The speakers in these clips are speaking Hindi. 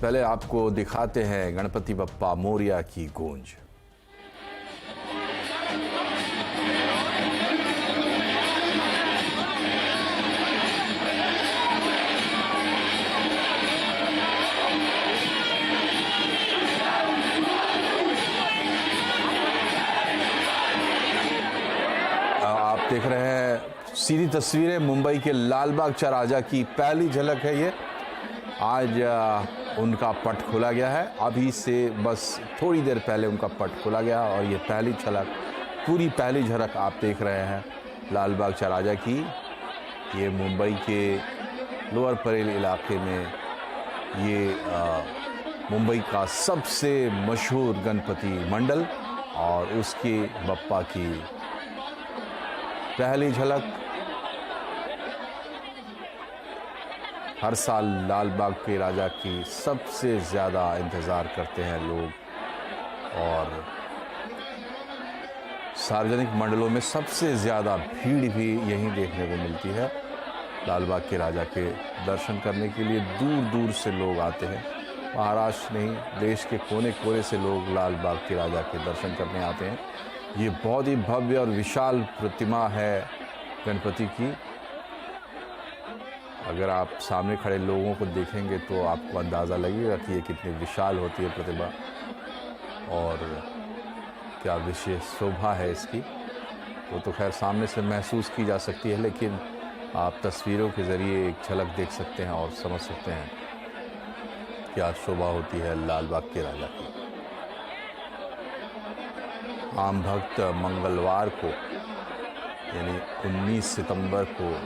पहले आपको दिखाते हैं गणपति बप्पा मोरिया की गूंज। आप देख रहे हैं सीधी तस्वीरें मुंबई के लालबाग चौराहा की पहली झलक है ये। आज उनका पट खोला गया है, अभी से बस थोड़ी देर पहले उनका पट खोला गया और ये पहली झलक, पूरी पहली झलक आप देख रहे हैं लालबाग चौराहा की। ये मुंबई के लोअर परेल इलाके में ये मुंबई का सबसे मशहूर गणपति मंडल और उसके बप्पा की पहली झलक। हर साल लालबाग के राजा की सबसे ज़्यादा इंतज़ार करते हैं लोग और सार्वजनिक मंडलों में सबसे ज़्यादा भीड़ भी यहीं देखने को मिलती है। लालबाग के राजा के दर्शन करने के लिए दूर दूर से लोग आते हैं। महाराष्ट्र नहीं, देश के कोने कोने से लोग लालबाग के राजा के दर्शन करने आते हैं। ये बहुत ही भव्य और विशाल प्रतिमा है गणपति की। अगर आप सामने खड़े लोगों को देखेंगे तो आपको अंदाज़ा लगेगा कि ये कितनी विशाल होती है प्रतिमा और क्या विशेष शोभा है इसकी। वो तो खैर सामने से महसूस की जा सकती है, लेकिन आप तस्वीरों के ज़रिए एक झलक देख सकते हैं और समझ सकते हैं क्या शोभा होती है लालबाग के राजा की। आम भक्त मंगलवार को यानी 19 सितंबर को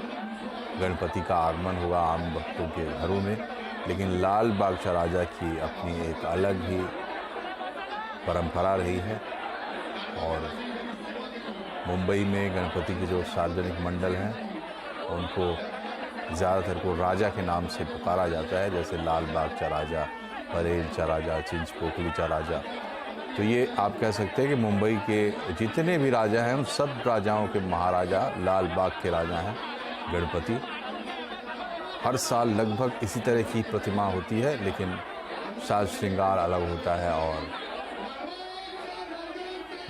गणपति का आगमन होगा आम भक्तों के घरों में, लेकिन लालबाग चौराहा की अपनी एक अलग ही परंपरा रही है। और मुंबई में गणपति के जो सार्वजनिक मंडल हैं उनको ज़्यादातर को राजा के नाम से पुकारा जाता है, जैसे लालबाग चौराहा, परेल चौराहा, चिंचपोकली चौराहा। तो ये आप कह सकते हैं कि मुंबई के जितने भी राजा हैं उन सब राजाओं के महाराजा लालबाग के राजा हैं गणपति। हर साल लगभग इसी तरह की प्रतिमा होती है, लेकिन साज श्रृंगार अलग होता है और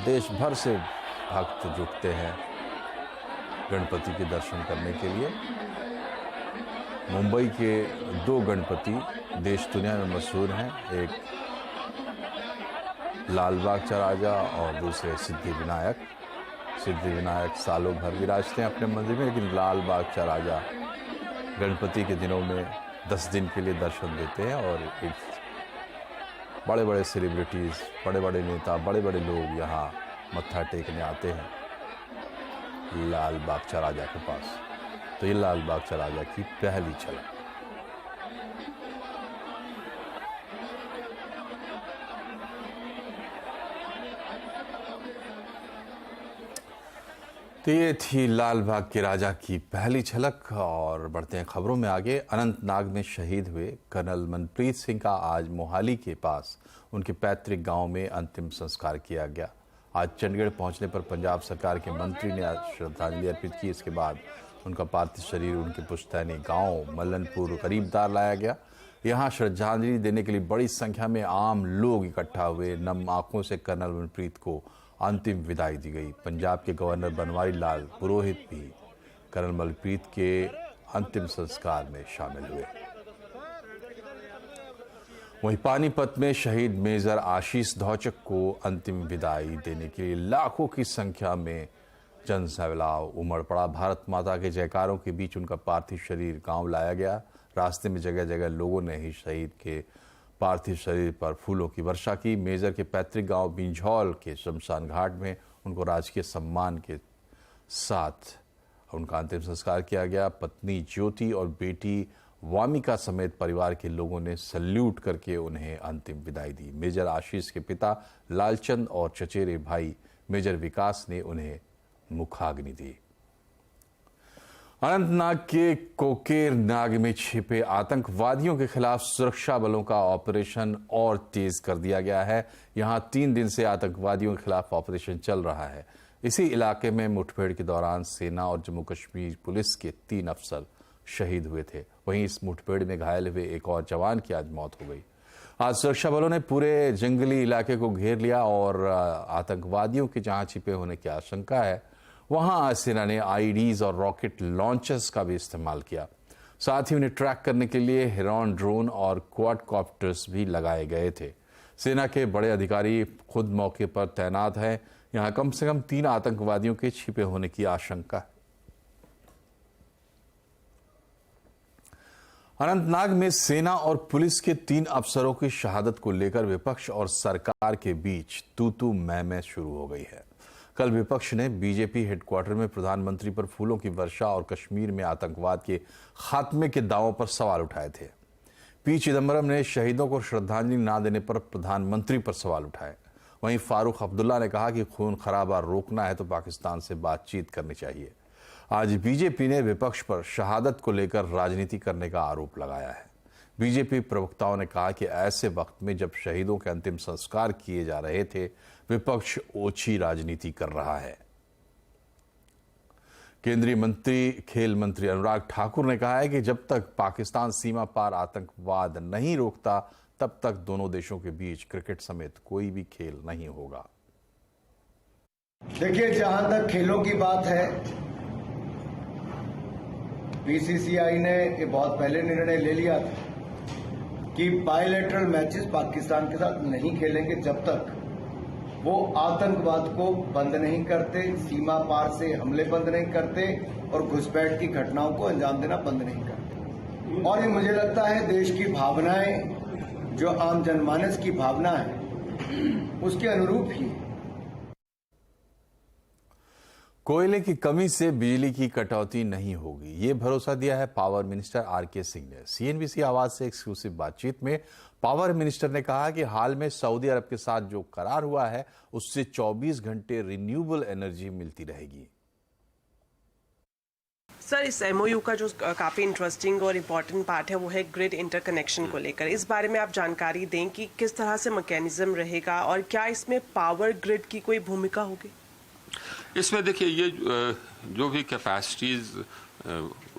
देश भर से भक्त जुटते हैं गणपति के दर्शन करने के लिए। मुंबई के दो गणपति देश दुनिया में मशहूर हैं, एक लालबाग चौराहा और दूसरे सिद्धिविनायक। सिद्धिविनायक सालों भर विराजते हैं अपने मंदिर में, लेकिन लालबाग चौराहा गणपति के दिनों में 10 दिन के लिए दर्शन देते हैं और एक बड़े बड़े सेलिब्रिटीज़, बड़े बड़े नेता, बड़े बड़े लोग यहाँ मत्था टेकने आते हैं लालबाग चौराहा के पास। तो ये लालबाग चौराहा की पहली झलक। तो ये थी लालबाग के राजा की पहली झलक। और बढ़ते हैं खबरों में आगे। अनंतनाग में शहीद हुए कर्नल मनप्रीत सिंह का आज मोहाली के पास उनके पैतृक गांव में अंतिम संस्कार किया गया। आज चंडीगढ़ पहुंचने पर पंजाब सरकार के मंत्री ने श्रद्धांजलि अर्पित की। इसके बाद उनका पार्थिव शरीर उनके पुश्तैनी गांव मल्लनपुर करीबदार लाया गया। यहाँ श्रद्धांजलि देने के लिए बड़ी संख्या में आम लोग इकट्ठा हुए। नम आंखों से कर्नल मनप्रीत को अंतिम विदाई दी गई। पंजाब के गवर्नर बनवारी लाल पुरोहित भी कर्नल मनप्रीत के अंतिम संस्कार में शामिल हुए। वहीं पानीपत में शहीद मेजर आशीष धौचक को अंतिम विदाई देने के लिए लाखों की संख्या में जन सैलाब उमड़ पड़ा। भारत माता के जयकारों के बीच उनका पार्थिव शरीर गांव लाया गया। रास्ते में जगह जगह लोगों ने ही शहीद के पार्थिव शरीर पर फूलों की वर्षा की। मेजर के पैतृक गांव बिंझौल के शमशान घाट में उनको राजकीय सम्मान के साथ उनका अंतिम संस्कार किया गया। पत्नी ज्योति और बेटी वामिका समेत परिवार के लोगों ने सल्यूट करके उन्हें अंतिम विदाई दी। मेजर आशीष के पिता लालचंद और चचेरे भाई मेजर विकास ने उन्हें मुखाग्नि दी। अनंतनाग के कोकेर नाग में छिपे आतंकवादियों के खिलाफ सुरक्षा बलों का ऑपरेशन और तेज कर दिया गया है। यहां 3 दिन से आतंकवादियों के खिलाफ ऑपरेशन चल रहा है। इसी इलाके में मुठभेड़ के दौरान सेना और जम्मू कश्मीर पुलिस के 3 अफसर शहीद हुए थे। वहीं इस मुठभेड़ में घायल हुए एक और जवान की आज मौत हो गई। आज सुरक्षा बलों ने पूरे जंगली इलाके को घेर लिया और आतंकवादियों के जहां छिपे होने की आशंका है वहां आज सेना ने आईईडीज और रॉकेट लॉन्चर्स का भी इस्तेमाल किया। साथ ही उन्हें ट्रैक करने के लिए हेरॉन ड्रोन और क्वाडकॉप्टर्स भी लगाए गए थे। सेना के बड़े अधिकारी खुद मौके पर तैनात हैं। यहां कम से कम 3 आतंकवादियों के छिपे होने की आशंका है। अनंतनाग में सेना और पुलिस के 3 अफसरों की शहादत को लेकर विपक्ष और सरकार के बीच तू मैं शुरू हो गई है। कल विपक्ष ने बीजेपी हेडक्वार्टर में प्रधानमंत्री पर फूलों की वर्षा और कश्मीर में आतंकवाद के खात्मे के दावों पर सवाल उठाए थे। पी चिदंबरम ने शहीदों को श्रद्धांजलि न देने पर प्रधानमंत्री पर सवाल उठाए। वहीं फारूक अब्दुल्ला ने कहा कि खून खराबा रोकना है तो पाकिस्तान से बातचीत करनी चाहिए। आज बीजेपी ने विपक्ष पर शहादत को लेकर राजनीति करने का आरोप लगाया है। बीजेपी प्रवक्ताओं ने कहा कि ऐसे वक्त में जब शहीदों के अंतिम संस्कार किए जा रहे थे, विपक्ष ओछी राजनीति कर रहा है। केंद्रीय मंत्री खेल मंत्री अनुराग ठाकुर ने कहा है कि जब तक पाकिस्तान सीमा पार आतंकवाद नहीं रोकता, तब तक दोनों देशों के बीच क्रिकेट समेत कोई भी खेल नहीं होगा। देखिए, जहां तक खेलों की बात है, बीसीसीआई ने ये बहुत पहले निर्णय ले लिया था कि बायलैटरल मैचेस पाकिस्तान के साथ नहीं खेलेंगे जब तक वो आतंकवाद को बंद नहीं करते, सीमा पार से हमले बंद नहीं करते और घुसपैठ की घटनाओं को अंजाम देना बंद नहीं करते। और ये मुझे लगता है देश की भावनाएं, जो आम जनमानस की भावना है, उसके अनुरूप ही है। कोयले की कमी से बिजली की कटौती नहीं होगी, ये भरोसा दिया है पावर मिनिस्टर आरके सिंह ने। सीएनबीसी आवाज से एक्सक्लूसिव बातचीत में पावर मिनिस्टर ने कहा कि हाल में सऊदी अरब के साथ जो करार हुआ है उससे 24 घंटे रिन्यूएबल एनर्जी मिलती रहेगी। सर, इस एमओयू का जो काफ़ी इंटरेस्टिंग और इम्पॉर्टेंट पार्ट है वो है ग्रिड इंटरकनेक्शन को लेकर। इस बारे में आप जानकारी दें कि किस तरह से मैकेनिज्म रहेगा और क्या इसमें पावर ग्रिड की कोई भूमिका होगी? इसमें देखिए, ये जो भी कैपेसिटीज़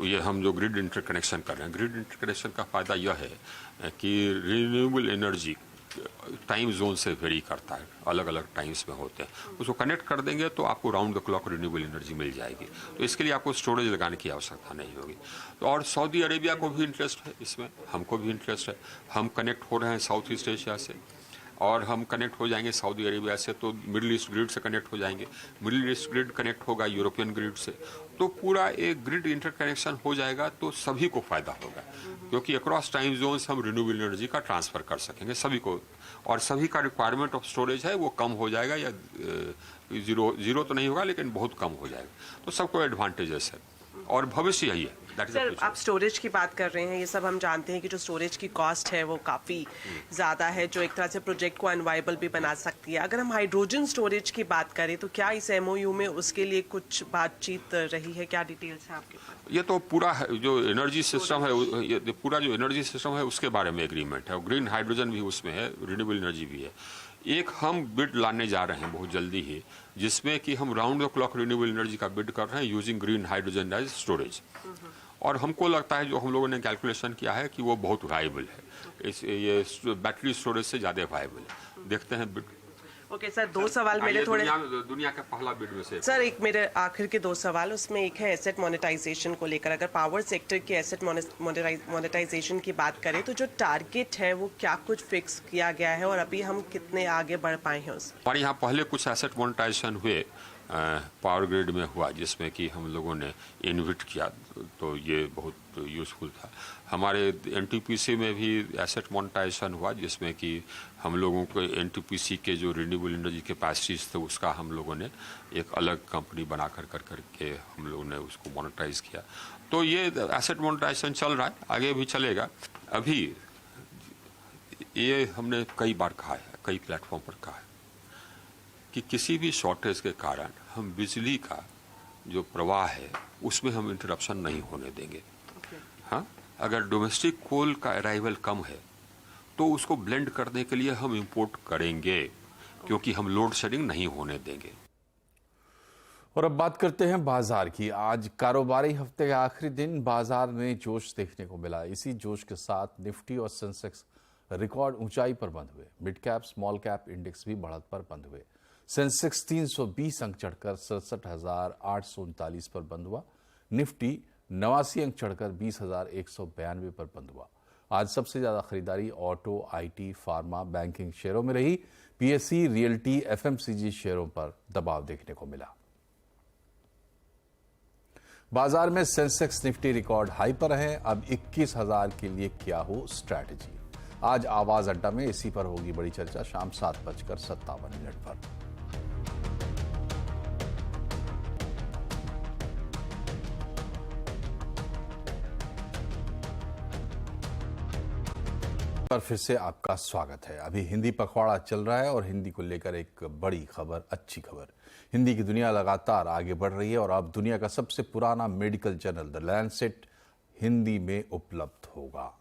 ये हम जो ग्रिड इंटरकनेक्शन कर रहे हैं, ग्रिड इंटरकनेक्शन का फ़ायदा यह है कि रिन्यूएबल एनर्जी टाइम जोन से वेरी करता है, अलग अलग टाइम्स में होते हैं। उसको कनेक्ट कर देंगे तो आपको round the clock renewable energy मिल जाएगी। तो इसके लिए आपको स्टोरेज लगाने की आवश्यकता नहीं होगी। तो और सऊदी अरेबिया को भी इंटरेस्ट है इसमें, हमको भी इंटरेस्ट है। हम कनेक्ट हो रहे हैं साउथ ईस्ट एशिया से और हम कनेक्ट हो जाएंगे सऊदी अरेबिया से तो मिडिल ईस्ट ग्रिड से कनेक्ट हो जाएंगे। मिडिल ईस्ट ग्रिड कनेक्ट होगा यूरोपियन ग्रिड से, तो पूरा एक ग्रिड इंटरकनेक्शन हो जाएगा तो सभी को फायदा होगा, क्योंकि अक्रॉस टाइम जोन्स हम रिन्यूएबल एनर्जी का ट्रांसफर कर सकेंगे सभी को। और सभी का रिक्वायरमेंट ऑफ स्टोरेज है वो कम हो जाएगा, या जीरो तो नहीं होगा लेकिन बहुत कम हो जाएगा। तो सबको एडवांटेजेस है और भविष्य यही है। सर, आप स्टोरेज की बात कर रहे हैं, ये सब हम जानते हैं कि जो स्टोरेज की कॉस्ट है वो काफ़ी ज़्यादा है, जो एक तरह से प्रोजेक्ट को अनवाइबल भी बना सकती है। अगर हम हाइड्रोजन स्टोरेज की बात करें तो क्या इस एमओयू में उसके लिए कुछ बातचीत रही है? क्या डिटेल्स है आपके पास? ये तो पूरा जो एनर्जी सिस्टम है, ये पूरा जो एनर्जी सिस्टम है उसके बारे में एग्रीमेंट है। और ग्रीन हाइड्रोजन भी उसमें है, रिन्यूएबल एनर्जी भी है। एक हम बिड लाने जा रहे हैं बहुत जल्दी ही, जिसमें कि हम round the clock renewable energy का बिड कर रहे हैं using green hydrogen as storage. और हमको लगता है जो हम लोगों ने कैलकुलेशन किया है कि वो बहुत वायबल है। ये बैटरी स्टोरेज से ज़्यादा वायबल है। देखते हैं बिड। ओके सर, 2 सवाल मेरे थोड़े दुनिया का पहला बिड में से। सर, एक मेरे आखिर के 2 सवाल, उसमें एक है एसेट मोनेटाइजेशन को लेकर। अगर पावर सेक्टर के एसेट मोनेटाइजेशन की बात करें तो जो टारगेट है वो क्या कुछ फिक्स किया गया है और अभी हम कितने आगे बढ़ पाए हैं उसमें? हमारे यहाँ पहले कुछ एसेट मोनेटाइजेशन हुए पावर ग्रिड में हुआ, जिसमें कि हम लोगों ने इन्विट किया, तो ये बहुत यूज़फुल था। हमारे एनटीपीसी में भी एसेट मोनेटाइजेशन हुआ, जिसमें कि हम लोगों को एनटीपीसी के जो रिन्यूएबल एनर्जी कैपेसिटीज थे उसका हम लोगों ने एक अलग कंपनी बना करके हम लोगों ने उसको मोनेटाइज किया। तो ये एसेट मोनेटाइजेशन चल रहा है, आगे भी चलेगा। अभी ये हमने कई बार कहा है, कई प्लेटफॉर्म पर कहा है कि किसी भी शॉर्टेज के कारण हम बिजली का जो प्रवाह है उसमें हम इंटरप्शन नहीं होने देंगे। हाँ, अगर डोमेस्टिक कोल का अराइवल कम है तो उसको ब्लेंड करने के लिए हम इंपोर्ट करेंगे, क्योंकि हम लोड शेडिंग नहीं होने देंगे। और अब बात करते हैं बाजार की। आज कारोबारी हफ्ते के आखिरी दिन बाजार में जोश देखने को मिला। इसी जोश के साथ निफ्टी और सेंसेक्स रिकॉर्ड ऊंचाई पर बंद हुए। Mid cap small cap index भी बढ़त पर बंद हुए। सेंसेक्स 320 अंक चढ़कर 67,839 पर बंद हुआ। निफ्टी 89 अंक चढ़कर 20,192 पर बंद हुआ। आज सबसे ज्यादा खरीदारी ऑटो, आईटी, फार्मा, बैंकिंग शेयरों में रही। पीएससी, रियल्टी, एफएमसीजी शेयरों पर दबाव देखने को मिला। बाजार में सेंसेक्स, निफ्टी रिकॉर्ड हाई पर हैं। अब 21,000 के लिए क्या हो स्ट्रैटेजी। आज आवाज अड्डा में इसी पर होगी बड़ी चर्चा शाम 7:57 पर। पर फिर से आपका स्वागत है। अभी हिंदी पखवाड़ा चल रहा है और हिंदी को लेकर एक बड़ी खबर, अच्छी खबर। हिंदी की दुनिया लगातार आगे बढ़ रही है और अब दुनिया का सबसे पुराना medical journal the Lancet Hindi में उपलब्ध होगा।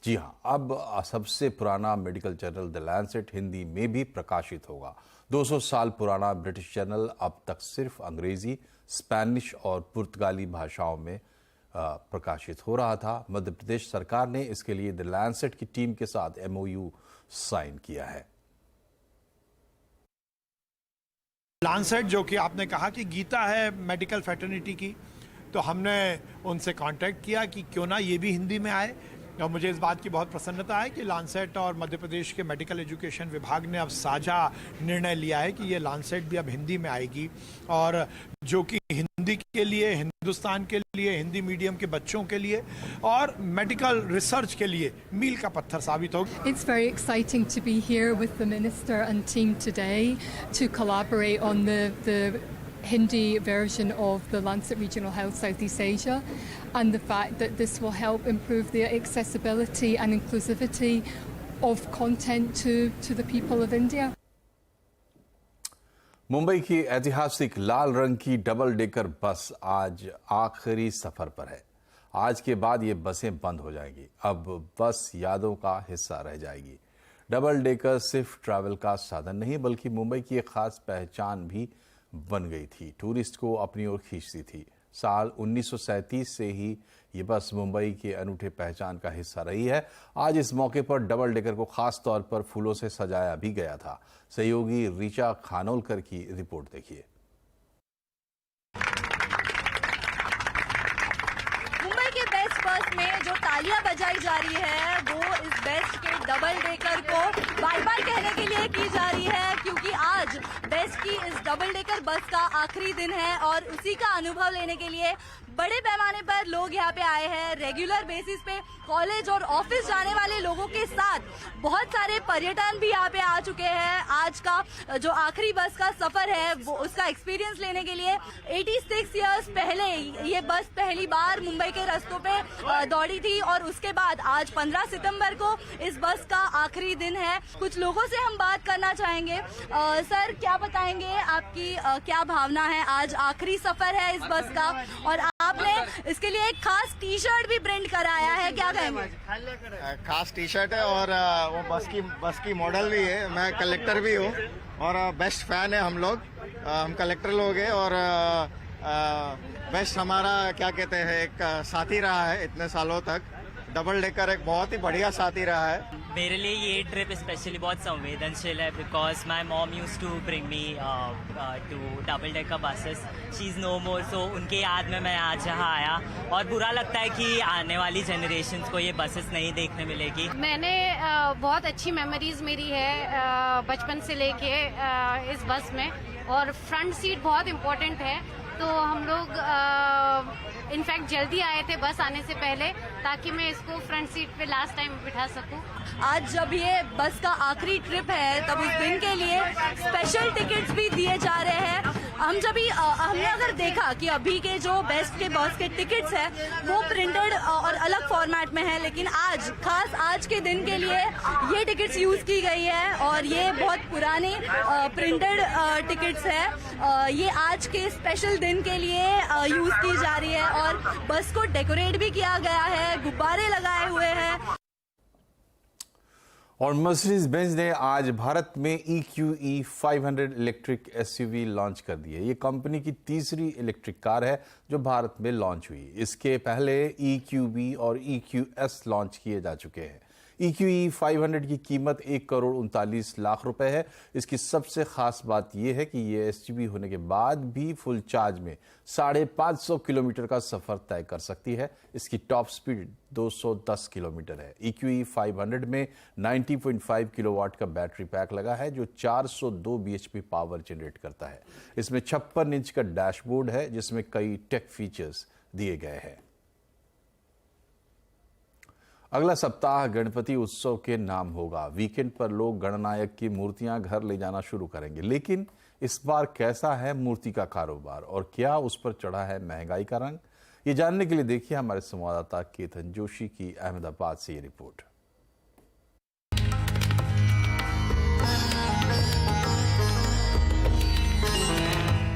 जी हां, अब सबसे पुराना medical journal the Lancet Hindi में भी प्रकाशित होगा। 200 साल पुराना ब्रिटिश जर्नल अब तक सिर्फ अंग्रेजी, स्पेनिश और पुर्तगाली भाषाओं में प्रकाशित हो रहा था। मध्य प्रदेश सरकार ने इसके लिए द लैंसेट की टीम के साथ एमओयू साइन किया है। लैंसेट, जो कि आपने कहा कि गीता है मेडिकल फ्रेटर्निटी की, तो हमने उनसे कांटेक्ट किया कि क्यों ना ये भी हिंदी में आए। और मुझे इस बात की बहुत प्रसन्नता है कि लैंसेट और मध्य प्रदेश के मेडिकल एजुकेशन विभाग ने अब साझा निर्णय लिया है कि ये लैंसेट भी अब हिंदी में आएगी, और जो कि हिंदी के लिए, हिंदुस्तान के लिए, हिंदी मीडियम के बच्चों के लिए और मेडिकल रिसर्च के लिए मील का पत्थर साबित होगी। It's very exciting to be here with the Minister and team today to collaborate on the Hindi version of the Lancet Regional Health Southeast Asia, and the fact that this will help improve the accessibility and inclusivity of content to the people of India. Mumbai की ऐतिहासिक लाल रंग की डबल डेकर बस आज आखिरी सफर पर है। आज के बाद ये बसें बंद हो जाएंगी। अब बस यादों का हिस्सा रह जाएगी। डबल डेकर सिर्फ ट्रैवल का साधन नहीं बल्कि मुंबई की एक खास पहचान भी बन गई थी। टूरिस्ट को अपनी ओर खींचती थी। साल 1937 से ही ये बस मुंबई के अनूठे पहचान का हिस्सा रही है। आज इस मौके पर डबल डेकर को खास तौर पर फूलों से सजाया भी गया था। सहयोगी ऋचा खानोलकर की रिपोर्ट देखिए। मुंबई के बेस्ट बस में जो तालियां बजाई जा रही है वो इस बेस्ट के डबल डेकर को बाय बाय कहने के लिए की जा रही है, क्योंकि आज बेस्ट की इस डबल डेकर बस का आखिरी दिन है और उसी का अनुभव लेने के लिए बड़े पैमाने पर लोग यहाँ पे आए हैं। रेगुलर बेसिस पे कॉलेज और ऑफिस जाने वाले लोगों के साथ बहुत सारे पर्यटन भी यहाँ पे आ चुके हैं। आज का जो आखिरी बस का सफर है वो उसका एक्सपीरियंस लेने के लिए 86 इयर्स पहले ये बस पहली बार मुंबई के रास्तों पे दौड़ी थी और उसके बाद आज 15 सितंबर को इस बस का आखिरी दिन है। कुछ लोगों से हम बात करना चाहेंगे। सर, क्या बताएंगे, आपकी क्या भावना है? आज आखिरी सफर है इस बस का और आपने इसके लिए एक खास टी शर्ट भी प्रिंट कराया है, क्या कहेंगे? खास टी शर्ट है और वो बस की मॉडल भी है। मैं कलेक्टर भी हूँ और बेस्ट फैन है हम लोग। हम कलेक्टर लोग हैं और बेस्ट हमारा क्या कहते हैं एक साथी रहा है इतने सालों तक। डबल डेकर एक बहुत ही बढ़िया साथी रहा है। मेरे लिए ये ट्रिप स्पेशली बहुत संवेदनशील है because my mom use to bring me to double decker buses. She is no more, so उनके याद में मैं आज यहाँ आया और बुरा लगता है कि आने वाली जनरेशन्स को ये बसेस नहीं देखने मिलेगी। मैंने बहुत अच्छी मेमोरीज मेरी है बचपन से लेके इस बस में, और फ्रंट सीट बहुत इम्पोर्टेंट है, तो हम लोग इनफैक्ट जल्दी आए थे बस आने से पहले ताकि मैं इसको फ्रंट सीट पे लास्ट टाइम बिठा सकूं। आज जब ये बस का आखिरी ट्रिप है तब उस दिन के लिए स्पेशल टिकट्स भी दिए जा रहे हैं। हमने अगर देखा कि अभी के जो बेस्ट के बस के टिकट्स हैं वो प्रिंटेड और अलग फॉर्मेट में है, लेकिन आज के दिन के लिए ये टिकट्स यूज की गई है और ये बहुत पुरानी प्रिंटेड टिकट्स है। ये आज के स्पेशल दिन के लिए यूज की जा रही है और बस को डेकोरेट भी किया गया है, गुब्बारे लगाए हुए हैं। और मर्सिडीज बेंज ने आज भारत में EQE 500 इलेक्ट्रिक SUV लॉन्च कर दी है। ये कंपनी की तीसरी इलेक्ट्रिक कार है जो भारत में लॉन्च हुई। इसके पहले EQB और EQS लॉन्च किए जा चुके हैं। EQE 500 की कीमत 1,39,00,000 रुपए है। इसकी सबसे खास बात यह है कि ये SUV होने के बाद भी फुल चार्ज में 550 किलोमीटर का सफर तय कर सकती है। इसकी टॉप स्पीड 210 किलोमीटर है। EQE 500 में 90.5 किलोवाट का बैटरी पैक लगा है जो 402 bhp पावर जनरेट करता है। इसमें 56 इंच का डैशबोर्ड है जिसमें कई टेक फीचर्स दिए गए हैं। अगला सप्ताह गणपति उत्सव के नाम होगा। वीकेंड पर लोग गणनायक की मूर्तियां घर ले जाना शुरू करेंगे, लेकिन इस बार कैसा है मूर्ति का कारोबार और क्या उस पर चढ़ा है महंगाई का रंग? ये जानने के लिए देखिए हमारे संवाददाता केतन जोशी की अहमदाबाद से ये रिपोर्ट।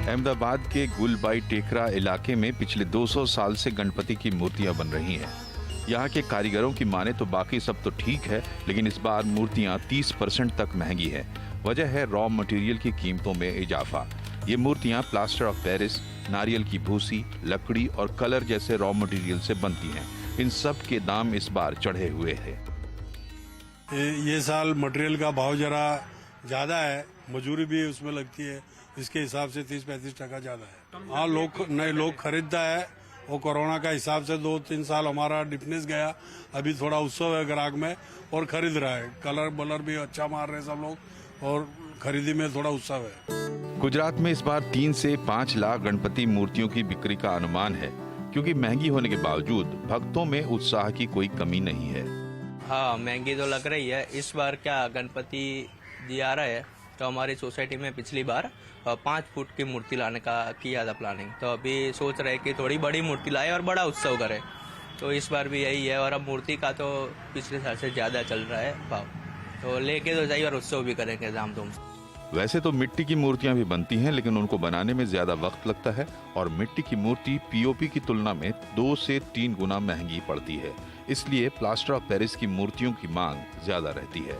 अहमदाबाद के गुलबाई टेकरा इलाके में पिछले 200 साल से गणपति की मूर्तियां बन रही हैं। यहाँ के कारीगरों की माने तो बाकी सब तो ठीक है, लेकिन इस बार मूर्तियां 30% तक महंगी है। वजह है रॉ मटेरियल की कीमतों में इजाफा। ये मूर्तियां प्लास्टर ऑफ पेरिस, नारियल की भूसी, लकड़ी और कलर जैसे रॉ मटेरियल से बनती हैं। इन सब के दाम इस बार चढ़े हुए हैं। ये साल मटेरियल का भाव जरा ज्यादा है, मजदूरी भी उसमें लगती है, इसके हिसाब से 30-35% ज्यादा है। हाँ, लोग खरीदता है। वो कोरोना का हिसाब से 2-3 साल हमारा डिफनेस गया, अभी थोड़ा उत्सव है ग्राहक में और खरीद रहा है। कलर बलर भी अच्छा मार रहे हैं सब लोग और खरीदी में थोड़ा उत्सव है। गुजरात में इस बार 3 से 5 लाख गणपति मूर्तियों की बिक्री का अनुमान है, क्योंकि महंगी होने के बावजूद भक्तों में उत्साह की कोई कमी नहीं है। हाँ, महंगी तो लग रही है। इस बार क्या गणपति जी आ रहा है तो हमारी सोसाइटी में पिछली बार 5 फुट की मूर्ति लाने का किया था प्लानिंग, तो अभी सोच रहे कि थोड़ी बड़ी मूर्ति लाए और बड़ा उत्सव करें। तो इस बार भी यही है और अब मूर्ति का तो पिछले साल से ज़्यादा चल रहा है भाव, तो लेके तो जाइए और उत्सव भी करेंगे धाम-धूम से। वैसे तो मिट्टी की मूर्तियां भी बनती हैं, लेकिन उनको बनाने में ज्यादा वक्त लगता है और मिट्टी की मूर्ति POP की तुलना में 2 से 3 गुना महंगी पड़ती है। इसलिए प्लास्टर ऑफ पेरिस की मूर्तियों की मांग ज्यादा रहती है।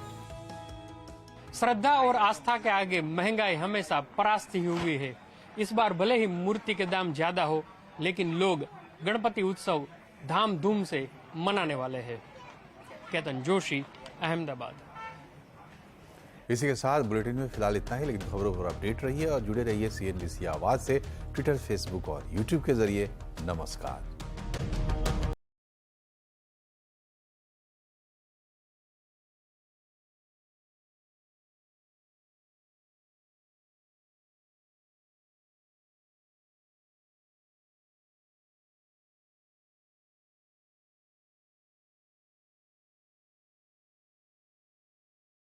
श्रद्धा और आस्था के आगे महंगाई हमेशा परास्त ही हुई है। इस बार भले ही मूर्ति के दाम ज्यादा हो, लेकिन लोग गणपति उत्सव धाम धूम से मनाने वाले हैं। केतन जोशी, अहमदाबाद। इसी के साथ बुलेटिन में फिलहाल इतना ही, लेकिन खबरों पर अपडेट रहिए और जुड़े रहिए CNBC आवाज से ट्विटर, फेसबुक और YouTube के जरिए। नमस्कार।